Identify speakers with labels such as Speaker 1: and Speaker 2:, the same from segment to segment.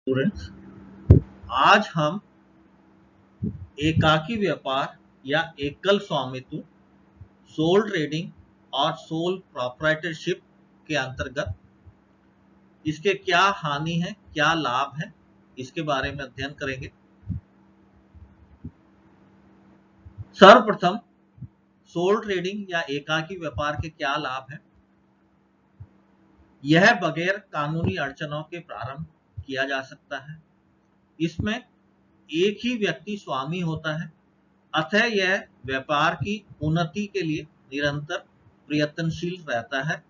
Speaker 1: Students, आज हम एकाकी व्यापार या एकल स्वामित्व, सोल ट्रेडिंग और सोल प्रोप्राइटरशिप के अंतर्गत इसके क्या हानि है, क्या लाभ है, इसके बारे में अध्ययन करेंगे। सर्वप्रथम सोल ट्रेडिंग या एकाकी व्यापार के क्या लाभ हैं। यह बगैर कानूनी अड़चनों के प्रारंभ किया जा सकता है। इसमें एक ही व्यक्ति स्वामी होता है, अतः यह व्यापार की उन्नति के लिए निरंतर प्रयत्नशील रहता है।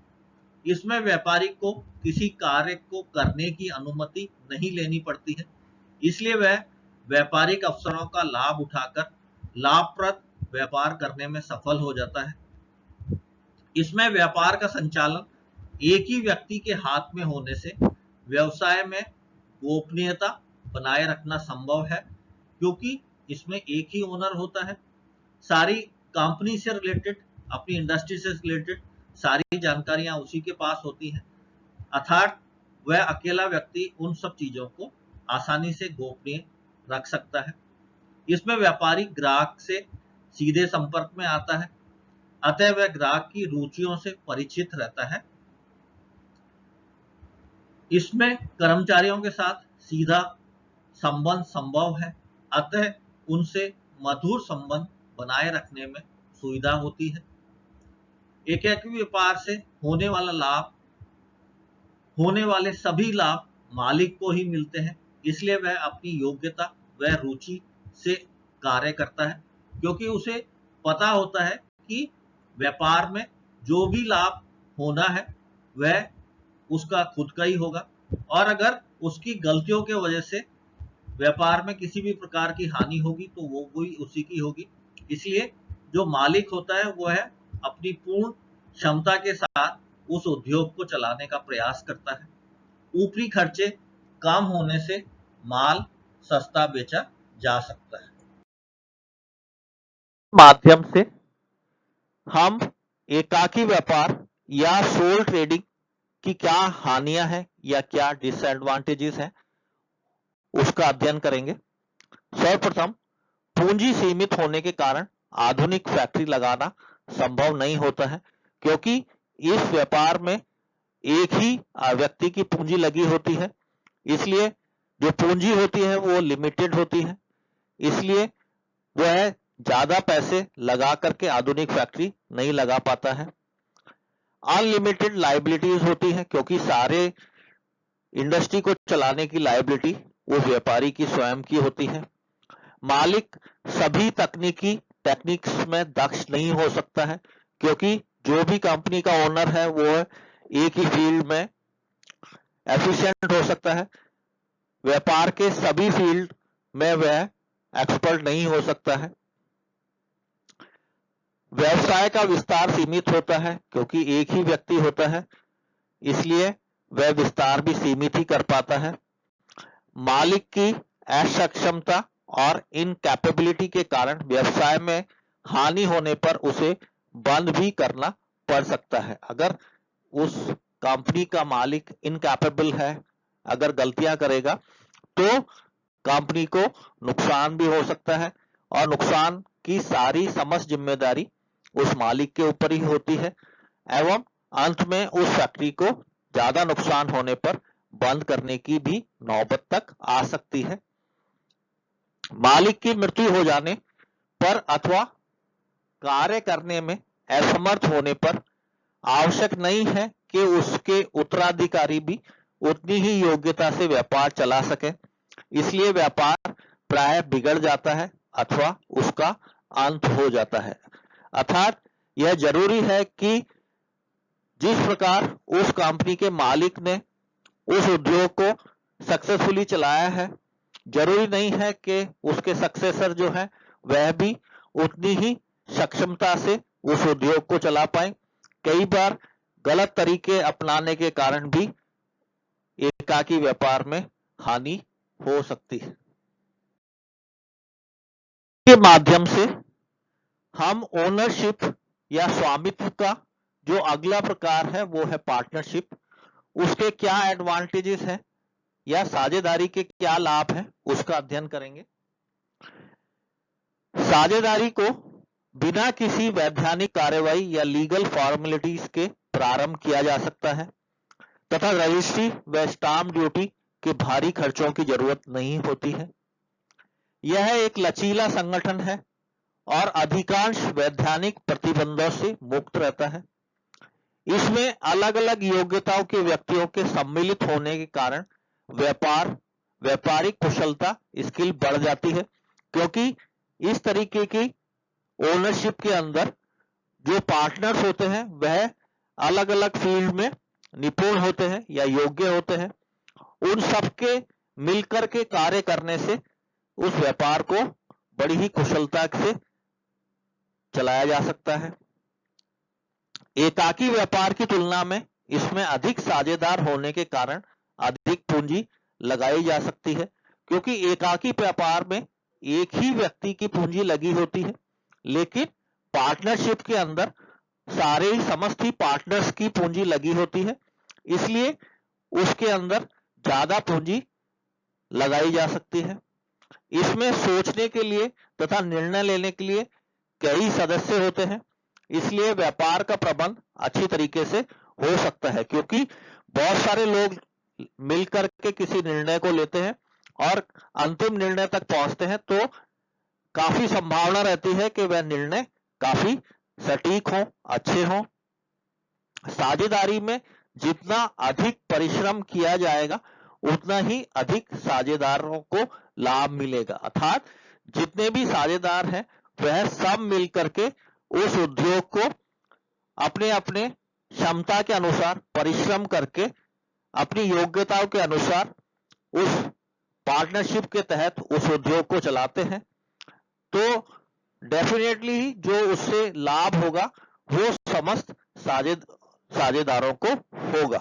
Speaker 1: इसमें व्यापारी को किसी कार्य को करने की अनुमति नहीं लेनी पड़ती है, इसलिए वह व्यापारिक अवसरों का लाभ उठाकर लाभप्रद व्यापार करने में सफल हो जाता है। इसमें व्यापार का संचालन एक ही व्यक्ति के हाथ में होने से व्यवसाय में गोपनीयता बनाए रखना संभव है, क्योंकि इसमें एक ही ओनर होता है। सारी कंपनी से रिलेटेड, अपनी इंडस्ट्री से रिलेटेड सारी जानकारियां उसी के पास होती हैं, अर्थात वह अकेला व्यक्ति उन सब चीजों को आसानी से गोपनीय रख सकता है। इसमें व्यापारी ग्राहक से सीधे संपर्क में आता है, अतः वह ग्राहक की रुचियों से परिचित रहता है। इसमें कर्मचारियों के साथ सीधा संबंध संभव है, अतः उनसे मधुर संबंध बनाए रखने में सुविधा होती है। एकाकी व्यापार से होने वाले सभी लाभ मालिक को ही मिलते हैं, इसलिए वह अपनी योग्यता व रुचि से कार्य करता है, क्योंकि उसे पता होता है कि व्यापार में जो भी लाभ होना है वह उसका खुद का ही होगा, और अगर उसकी गलतियों के वजह से व्यापार में किसी भी प्रकार की हानि होगी तो वो भी उसी की होगी। इसलिए जो मालिक होता है वह अपनी पूर्ण क्षमता के साथ उस उद्योग को चलाने का प्रयास करता है। ऊपरी खर्चे कम होने से माल सस्ता बेचा जा सकता है।
Speaker 2: माध्यम से हम एकाकी व्यापार या सोल ट्रेडिंग की क्या हानियां हैं या क्या डिसएडवांटेजेस हैं उसका अध्ययन करेंगे। सर्वप्रथम, पूंजी सीमित होने के कारण आधुनिक फैक्ट्री लगाना संभव नहीं होता है, क्योंकि इस व्यापार में एक ही व्यक्ति की पूंजी लगी होती है। इसलिए जो पूंजी होती है वो लिमिटेड होती है, इसलिए वह ज्यादा पैसे लगा करके आधुनिक फैक्ट्री नहीं लगा पाता है। अनलिमिटेड लायबिलिटीज होती है, क्योंकि सारे इंडस्ट्री को चलाने की लायबिलिटी उस व्यापारी की स्वयं की होती है। मालिक सभी टेक्निक्स में दक्ष नहीं हो सकता है, क्योंकि जो भी कंपनी का ओनर है वो एक ही फील्ड में एफिशिएंट हो सकता है, व्यापार के सभी फील्ड में वह एक्सपर्ट नहीं हो सकता है। व्यवसाय का विस्तार सीमित होता है, क्योंकि एक ही व्यक्ति होता है, इसलिए वह विस्तार भी सीमित ही कर पाता है। मालिक की असक्षमता और इनकैपेबिलिटी के कारण व्यवसाय में हानि होने पर उसे बंद भी करना पड़ सकता है। अगर उस कंपनी का मालिक इनकैपेबल है, अगर गलतियां करेगा तो कंपनी को नुकसान भी हो सकता है, और नुकसान की सारी समस्त जिम्मेदारी उस मालिक के ऊपर ही होती है, एवं अंत में उस फैक्ट्री को ज्यादा नुकसान होने पर बंद करने की भी नौबत तक आ सकती है। मालिक की मृत्यु हो जाने पर अथवा कार्य करने में असमर्थ होने पर आवश्यक नहीं है कि उसके उत्तराधिकारी भी उतनी ही योग्यता से व्यापार चला सके, इसलिए व्यापार प्राय बिगड़ जाता है अथवा उसका अंत हो जाता है। अर्थात यह जरूरी है कि जिस प्रकार उस कंपनी के मालिक ने उस उद्योग को सक्सेसफुली चलाया है, जरूरी नहीं है कि उसके सक्सेसर जो है वह भी उतनी ही सक्षमता से उस उद्योग को चला पाए। कई बार गलत तरीके अपनाने के कारण भी एकाकी व्यापार में हानि हो सकती है। के माध्यम से हम ओनरशिप या स्वामित्व का जो अगला प्रकार है वो है पार्टनरशिप। उसके क्या एडवांटेजेस हैं या साझेदारी के क्या लाभ हैं उसका अध्ययन करेंगे। साझेदारी को बिना किसी वैधानिक कार्रवाई या लीगल फॉर्मेलिटीज के प्रारंभ किया जा सकता है तथा रजिस्ट्री व स्टाम्प ड्यूटी के भारी खर्चों की जरूरत नहीं होती है। यह एक लचीला संगठन है और अधिकांश वैधानिक प्रतिबंधों से मुक्त रहता है। इसमें अलग अलग योग्यताओं के व्यक्तियों के सम्मिलित होने के कारण व्यापारिक कुशलता स्किल बढ़ जाती है, क्योंकि इस तरीके की ओनरशिप के अंदर जो पार्टनर्स होते हैं वह अलग अलग फील्ड में निपुण होते हैं या योग्य होते हैं। उन सबके मिलकर के कार्य करने से उस व्यापार को बड़ी ही कुशलता से चलाया जा सकता है। एकाकी व्यापार की तुलना में इसमें अधिक साझेदार होने के कारण अधिक पूंजी लगाई जा सकती है, क्योंकि एकाकी व्यापार में एक ही व्यक्ति की पूंजी लगी होती है, लेकिन पार्टनरशिप के अंदर सारे समस्त ही पार्टनर्स की पूंजी लगी होती है, इसलिए उसके अंदर ज्यादा पूंजी लगाई जा सकती है। इसमें सोचने के लिए तथा निर्णय लेने के लिए कई सदस्य होते हैं, इसलिए व्यापार का प्रबंध अच्छी तरीके से हो सकता है, क्योंकि बहुत सारे लोग मिलकर के किसी निर्णय को लेते हैं और अंतिम निर्णय तक पहुंचते हैं, तो काफी संभावना रहती है कि वह निर्णय काफी सटीक हो, अच्छे हो। साझेदारी में जितना अधिक परिश्रम किया जाएगा उतना ही अधिक साझेदारों को लाभ मिलेगा, अर्थात जितने भी साझेदार हैं वह सब मिलकर के उस उद्योग को अपने अपने क्षमता के अनुसार परिश्रम करके अपनी योग्यताओं के अनुसार उस पार्टनरशिप के तहत उस उद्योग को चलाते हैं, तो डेफिनेटली जो उससे लाभ होगा वो समस्त साझेदारों को होगा।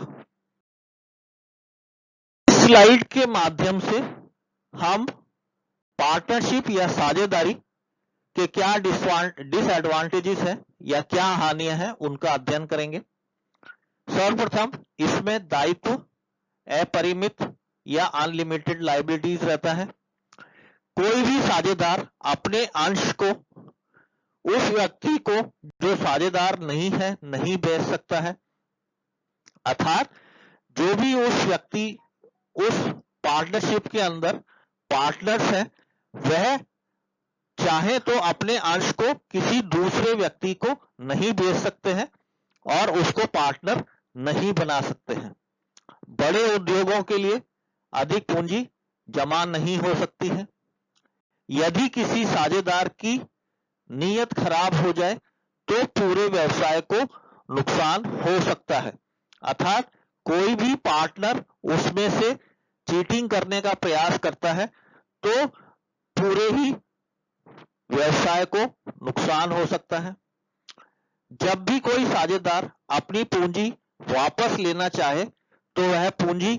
Speaker 2: स्लाइड के माध्यम से हम पार्टनरशिप या साझेदारी के क्या डिसएडवांटेजेस हैं या क्या हानियां हैं उनका अध्ययन करेंगे। सर्वप्रथम इसमें दायित्व अपरिमित या अनलिमिटेड लायबिलिटीज रहता है। कोई भी साझेदार अपने अंश को उस व्यक्ति को जो साझेदार नहीं है नहीं बेच सकता है, अर्थात जो भी उस व्यक्ति उस पार्टनरशिप के अंदर पार्टनर्स हैं वह चाहे तो अपने अंश को किसी दूसरे व्यक्ति को नहीं बेच सकते हैं और उसको पार्टनर नहीं बना सकते हैं। बड़े उद्योगों के लिए अधिक पूंजी जमा नहीं हो सकती है। यदि किसी साझेदार की नीयत खराब हो जाए तो पूरे व्यवसाय को नुकसान हो सकता है, अर्थात कोई भी पार्टनर उसमें से चीटिंग करने का प्रयास करता है तो पूरे ही व्यवसाय को नुकसान हो सकता है। जब भी कोई साझेदार अपनी पूंजी वापस लेना चाहे तो वह पूंजी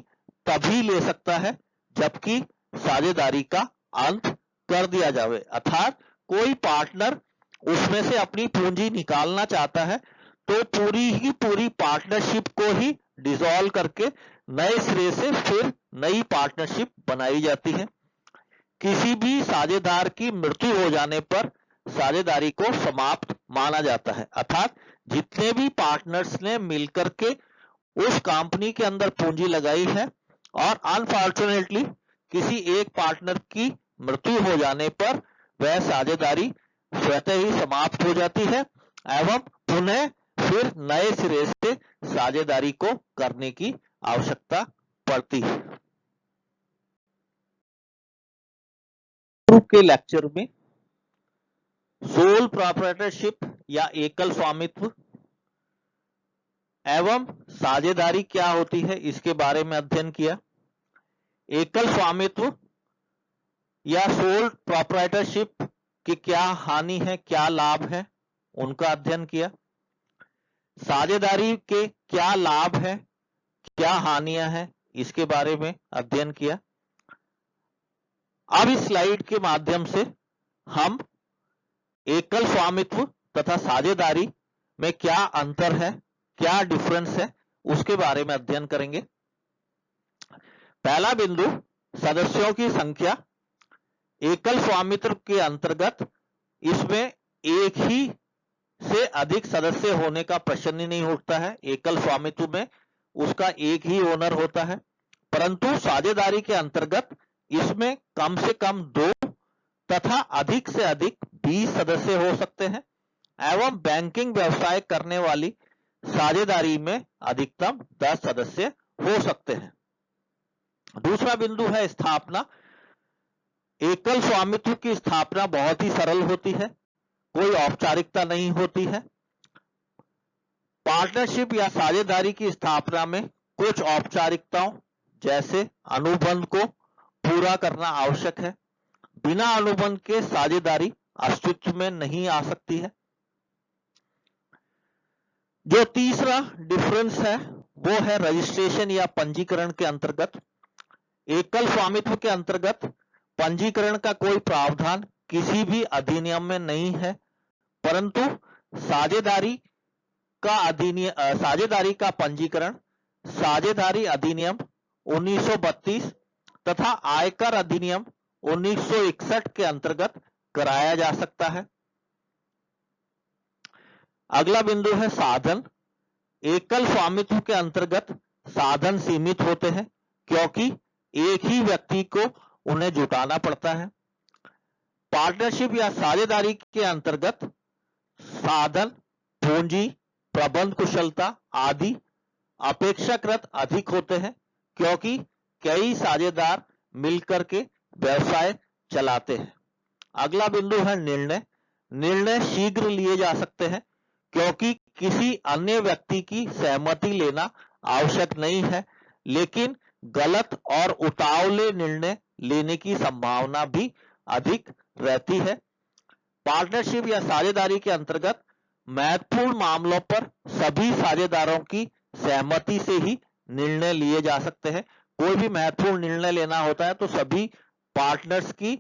Speaker 2: तभी ले सकता है जबकि साझेदारी का अंत कर दिया जाए, अर्थात कोई पार्टनर उसमें से अपनी पूंजी निकालना चाहता है तो पूरी पार्टनरशिप को ही डिसॉल्व करके नए सिरे से फिर नई पार्टनरशिप बनाई जाती है। किसी भी साझेदार की मृत्यु हो जाने पर साझेदारी को समाप्त माना जाता है, अर्थात जितने भी पार्टनर्स ने मिलकर के उस कंपनी के अंदर पूंजी लगाई है और अनफॉर्चुनेटली किसी एक पार्टनर की मृत्यु हो जाने पर वह साझेदारी स्वतः ही समाप्त हो जाती है एवं पुनः फिर नए सिरे से साझेदारी को करने की आवश्यकता पड़ती है। के लेक्चर में सोल प्रोप्राइटरशिप या एकल स्वामित्व एवं साझेदारी क्या होती है इसके बारे में अध्ययन किया। एकल स्वामित्व या सोल प्रोप्राइटरशिप की क्या हानि है, क्या लाभ है, उनका अध्ययन किया। साझेदारी के क्या लाभ है, क्या हानियां हैं, इसके बारे में अध्ययन किया। अब इस स्लाइड के माध्यम से हम एकल स्वामित्व तथा साझेदारी में क्या अंतर है, क्या डिफरेंस है, उसके बारे में अध्ययन करेंगे। पहला बिंदु, सदस्यों की संख्या। एकल स्वामित्व के अंतर्गत इसमें एक ही से अधिक सदस्य होने का प्रश्न ही नहीं उठता है। एकल स्वामित्व में उसका एक ही ओनर होता है, परंतु साझेदारी के अंतर्गत इसमें कम से कम 2 तथा अधिक से अधिक 20 सदस्य हो सकते हैं एवं बैंकिंग व्यवसाय करने वाली साझेदारी में अधिकतम 10 सदस्य हो सकते हैं। दूसरा बिंदु है स्थापना। एकल स्वामित्व की स्थापना बहुत ही सरल होती है, कोई औपचारिकता नहीं होती है। पार्टनरशिप या साझेदारी की स्थापना में कुछ औपचारिकताओं जैसे अनुबंध को पूरा करना आवश्यक है। बिना अनुबंध के साझेदारी अस्तित्व में नहीं आ सकती है। जो तीसरा डिफरेंस है वो है रजिस्ट्रेशन या पंजीकरण के अंतर्गत। एकल स्वामित्व के अंतर्गत पंजीकरण का कोई प्रावधान किसी भी अधिनियम में नहीं है, परंतु साझेदारी का पंजीकरण साझेदारी अधिनियम 1932 तथा आयकर अधिनियम 1961 के अंतर्गत कराया जा सकता है। अगला बिंदु है साधन। एकल स्वामित्व के अंतर्गत साधन सीमित होते हैं क्योंकि एक ही व्यक्ति को उन्हें जुटाना पड़ता है। पार्टनरशिप या साझेदारी के अंतर्गत साधन, पूंजी, प्रबंध कुशलता आदि अपेक्षाकृत अधिक होते हैं क्योंकि कई साझेदार मिलकर के व्यवसाय चलाते हैं। अगला बिंदु है निर्णय। निर्णय शीघ्र लिए जा सकते हैं क्योंकि किसी अन्य व्यक्ति की सहमति लेना आवश्यक नहीं है, लेकिन गलत और उतावले निर्णय लेने की संभावना भी अधिक रहती है। पार्टनरशिप या साझेदारी के अंतर्गत महत्वपूर्ण मामलों पर सभी साझेदारों की सहमति से ही निर्णय लिए जा सकते हैं। कोई भी महत्वपूर्ण निर्णय लेना होता है तो सभी पार्टनर्स की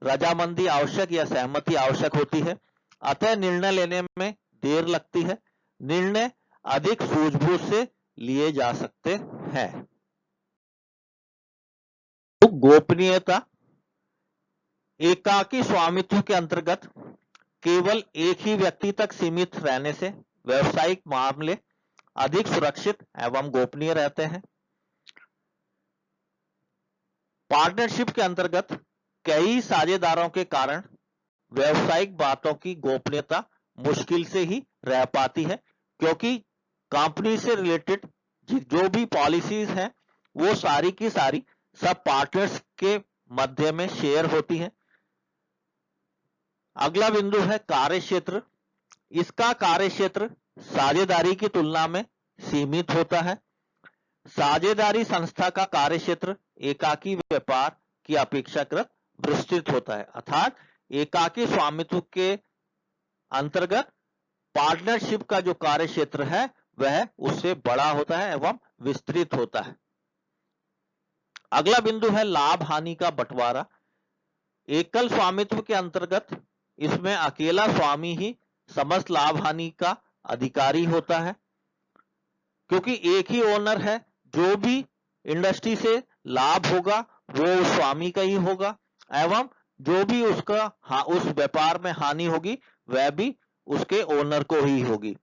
Speaker 2: रजामंदी आवश्यक या सहमति आवश्यक होती है, अतः निर्णय लेने में देर लगती है। निर्णय अधिक सूझबूझ से लिए जा सकते हैं। तो गोपनीयता। एकाकी स्वामित्व के अंतर्गत केवल एक ही व्यक्ति तक सीमित रहने से व्यावसायिक मामले अधिक सुरक्षित एवं गोपनीय रहते हैं। पार्टनरशिप के अंतर्गत कई साझेदारों के कारण व्यावसायिक बातों की गोपनीयता मुश्किल से ही रह पाती है क्योंकि कंपनी से रिलेटेड जो भी पॉलिसीज हैं वो सारी की सारी सब पार्टनर्स के मध्य में शेयर होती हैं। अगला बिंदु है कार्यक्षेत्र। इसका कार्यक्षेत्र साझेदारी की तुलना में सीमित होता है। साझेदारी संस्था का कार्यक्षेत्र एकाकी व्यापार की अपेक्षाकृत विस्तृत होता है, अर्थात एकाकी स्वामित्व के अंतर्गत पार्टनरशिप का जो कार्यक्षेत्र है वह उससे बड़ा होता है एवं विस्तृत होता है। अगला बिंदु है लाभ हानि का बंटवारा। एकल स्वामित्व के अंतर्गत इसमें अकेला स्वामी ही समस्त लाभ हानि का अधिकारी होता है क्योंकि एक ही ओनर है। जो भी इंडस्ट्री से लाभ होगा वो उस स्वामी का ही होगा एवं जो भी उसका उस व्यापार में हानि होगी वह भी उसके ओनर को ही होगी।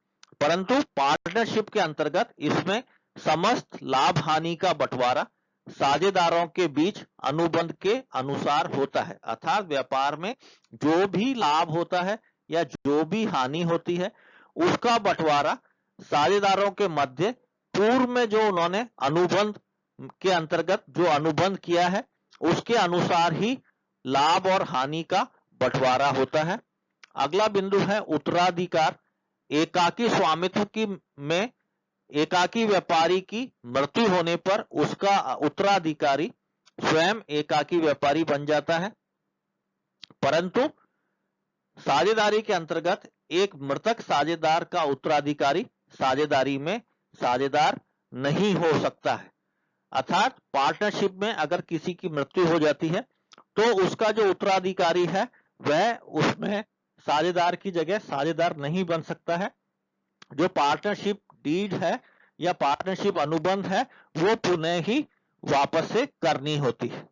Speaker 2: परंतु पार्टनरशिप के अंतर्गत इसमें समस्त लाभ हानि का बंटवारा साझेदारों के बीच अनुबंध के अनुसार होता है, अर्थात व्यापार में जो भी लाभ होता है या जो भी हानि होती है उसका बंटवारा साझेदारों के मध्य पूर्व में जो उन्होंने अनुबंध के अंतर्गत जो अनुबंध किया है उसके अनुसार ही लाभ और हानि का बंटवारा होता है। अगला बिंदु है उत्तराधिकार। एकाकी स्वामित्व में एकाकी व्यापारी की मृत्यु होने पर उसका उत्तराधिकारी स्वयं एकाकी व्यापारी बन जाता है, परंतु साझेदारी के अंतर्गत एक मृतक साझेदार का उत्तराधिकारी साझेदारी में साझेदार नहीं हो सकता है। अर्थात पार्टनरशिप में अगर किसी की मृत्यु हो जाती है तो उसका जो उत्तराधिकारी है वह उसमें साझेदार की जगह साझेदार नहीं बन सकता है। जो पार्टनरशिप डीड है या पार्टनरशिप अनुबंध है वो पुनः ही वापस से करनी होती है।